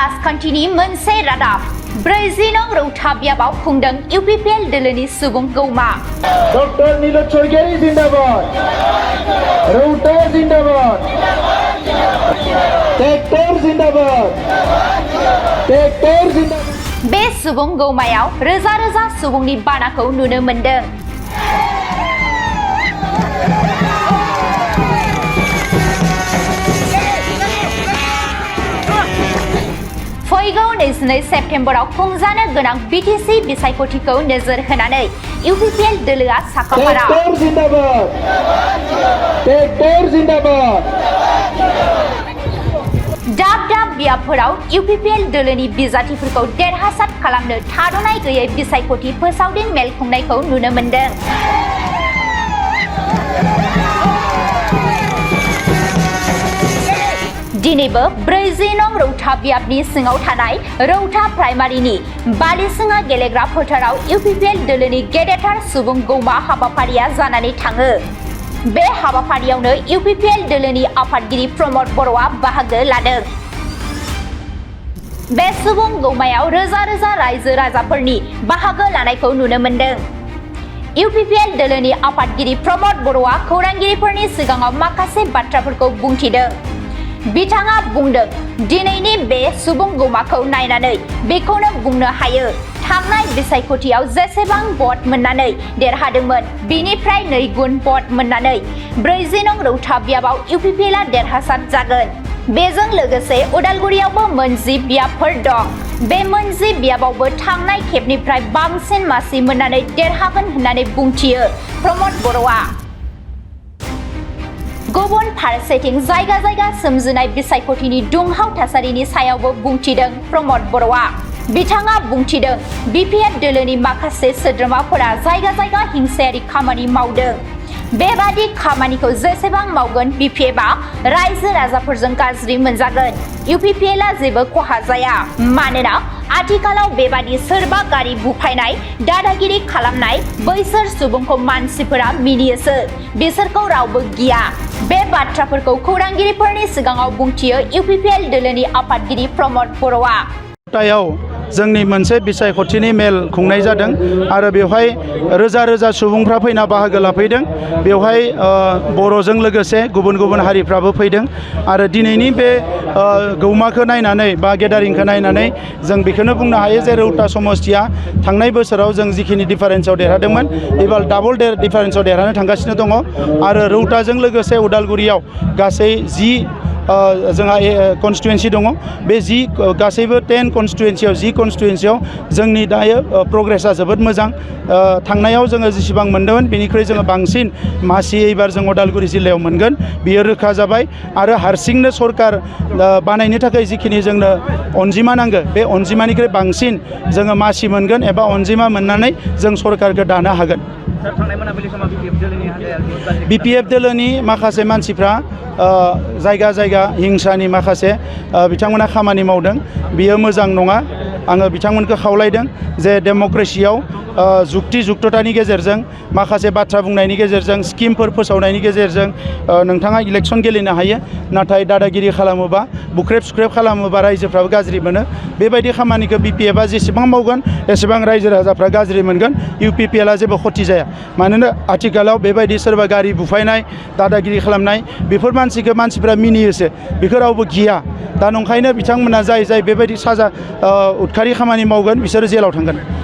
राजखान्थिनि मोनसे रादाब 40 नं रौता बियाबाव खुंदों UPPL दोलोनि सुबुं गौमा। डॉक्टर नीलज सरगयारी जिंदाबाद, रौता जिंदाबाद, ट्रैक्टर जिंदाबाद, ट्रैक्टर जिंदाबाद। बे सुबुं गौमायाव रोजा रोजा सुबुंनि बानाखौ नुनो मोनदों। फैगौ 22 सेप्तेम्बराव खुंजानो गोनां BTC बिसायख'थिखौ नोजोर होनानै UPPL दोलोआ साखाफारा ट्रैक्टर जिंदाबाद, ट्रैक्टर जिंदाबाद। दाब दाब बियाबफोराव UPPL दोलोनि बिजाथिफोरखौ देरहासार खालामनो थाद'नाय गैयै बिसायख'थि फोसावदिं मेल खुंनायखौ नुनो मोनदों। दिनैबो 40 नं रौता बियाबनि सिङाव थानाय रौता प्राइमारिनि बालिसिङा गेलेग्रा फोथाराव UPPL दोलोनि गेदेरथार सुबुं गौमा हाबाफारिया जानानै थाङो। बे हाबाफारियावनो UPPL दोलोनि आफादगिरि प्रमद बर'आ बाहागो लादों। बे सुबुं गौमायाव रोजा रोजा रायजो राजाफोरनि बाहागो लानायखौ नुनो मोनदों। UPPL दोलोनि आफादगिरि प्रमद बर'आ खौरांगिरिफोरनि सिगाङाव माखासे बाथ्राफोरखौ बुंथिदों। बिथाङा बुंदों, दिनैनि बे सुबुं गौमाखौ नायनानै बेखौनो बुंनो हायो, थांनाय बिसायख'थियाव जेसेबां भट मोननानै देरहादोंमोन बिनिफ्राय 2 गुन भट मोननानै 40 नं रौता बियाबाव UPPLआ देरहासार जागोन। बेजों लोगोसे उदालगुरियावबो 10 बियाबफोर दं। बे 10 बियाबावबो थांनाय खेबनिफ्राय बांसिन मासि मोननानै देरहागोन होननानै बुंथियो प्रमद बर'आ। गुबुन फारसेथिं जायगा जायगा सोमजिनाय बिसायख'थिनि दुंहाव थासारिनि सायावबो बुंथिदों प्रमद बर'आ। बिथाङा बुंथिदों, BPF दोलोनि माखासे सोद्रोमाफोरा जायगा जायगा हिंसायारि खामानि मावदों। बेबादि खामानिखौ जेसेबां मावगोन BPFआ रायजो राजाफोरजों गाज्रि मोनजागोन। UPPLआ जेबो खहा जाया, मानोना आथिखालाव बेबादि सोरबा गारि बुफायनाय, दादागिरि खालामनाय बैसोर सुबुंखौ मानसिफोरा मिनियोसो, बिसोरखौ रावबो गिया। बे बाथ्राफोरखौ खौरांगिरिफोरनि सिगाङाव बुंथियो UPPL दोलोनि आफादगिरि प्रमद बर'आ। जोंनि मोनसे बिसायख'थिनि मेल खुंनाय जादों आरो बेवहाय रोजा रोजा सुबुंफ्रा फैना बाहागो लाफैदों। बेवहाय बर'जों लोगोसे गुबुन गुबुन हारिफ्राबो फैदों आरो दिनैनि बे गौमाखौ नायनानै बा गेदारिंखौ नायनानै जों बेखौनो बुंनो हायो जे रौता समस्तिया थांनाय बोसोराव जों जिखिनि डिफारेन्सआव देरहादोंमोन एबार डाबल डिफारेन्सआव देरहानो थांगासिनो दङ आरो रौताजों लोगोसे उदालगुरियाव गासै 10 जोंहा कन्स्टिटुवेन्सि दङ। बे गासैबो 10 कन्स्टिटुवेन्सियाव 10 कन्स्टिटुवेन्सियाव जोंनि दायो प्रग्रेसा जोबोद मोजां। थांनायाव जोङो जेसेबां मोन्दोंमोन बेनिख्रुइ जोङो बांसिन मासि एबार जों उदालगुरि जिल्लायाव मोनगोन, बियो रोखा जाबाय। आरो हारसिंनो सरकार बानायनो थाखाय जिखिनि जोंनो अनजिमा नांगौ बे अनजिमानिख्रुइ बांसिन जोङो मासि मोनगोन एबा अनजिमा मोननानै जों सरकारखौ दानो हागोन। BPF दोलोनि माखासे मानसिफ्रा जायगा जायगा हिंसानि माखासे बिथांमोना खामानि मावदों, बियो मोजां नङा। आङो बिथांमोनखौ खावलायदों जे डेम'क्रेसियाव जुक्ति जुक्ततानि गेजेरजों माखासे बाथ्रा बुंनायनि गेजेरजों स्किमफोर फोसावनायनि गेजेरजों नोंथाङा इलेक्सन गेलेनो हायो, नाथाय दादागिरि खालामोबा बुख्रेब सुख्रेब खालामोबा रायजोफ्राबो गाज्रि मोनो। बेबायदि खामानिखौ BPFआ जेसेबां मावगोन एसेबां रायजो राजाफ्रा गाज्रि मोनगोन। UPPLआ जेबो खथि जाया, मानोना आथिखालाव बेबायदि सोरबा गारि बुफायनाय, दादागिरि खालामनाय बेफोर मानसिखौ मानसिफ्रा मिनियोसो, बेखौ रावबो गिया। दा नंखायनो बिथांमोना जाय बेबायदि साजा उदखारि खामानि मावगोन बिसोरो जेलाव थांगोन।